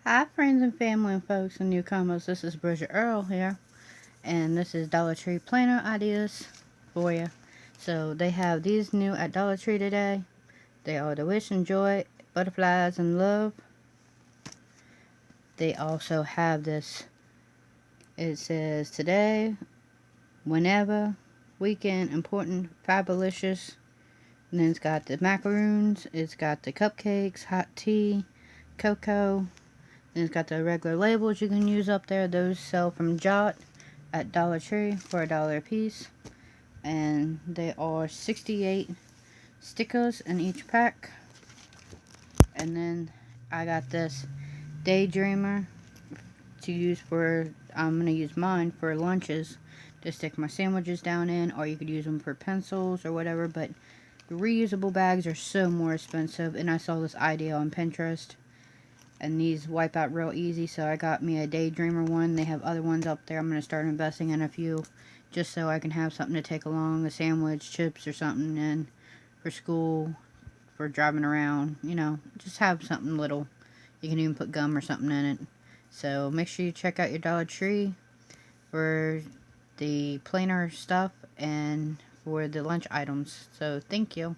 Hi, friends and family and folks and newcomers. This is Bridget Earl here, and this is Dollar Tree planner ideas for you. So they have these new at Dollar Tree today. They are the Wish and Joy Butterflies and Love. They also have this. It says today, whenever, weekend, important, fabulous. And then it's got the macaroons. It's got the cupcakes, hot tea, cocoa. Then it's got the regular labels you can use up there. Those sell from Jot at Dollar Tree for $1 a piece, and there are 68 stickers in each pack. And then I got this Daydreamer to use for, I'm going to use mine for lunches to stick my sandwiches down in, or you could use them for pencils or whatever, but the reusable bags are so more expensive, and I saw this idea on Pinterest, and these wipe out real easy, so I got me a Daydreamer one. They have other ones up there. I'm going to start investing in a few just so I can have something to take along, a sandwich, chips or something, and for school, for driving around, just have something little. You can even put gum or something in it. So make sure you check out your Dollar Tree for the planner stuff and for the lunch items. So thank you.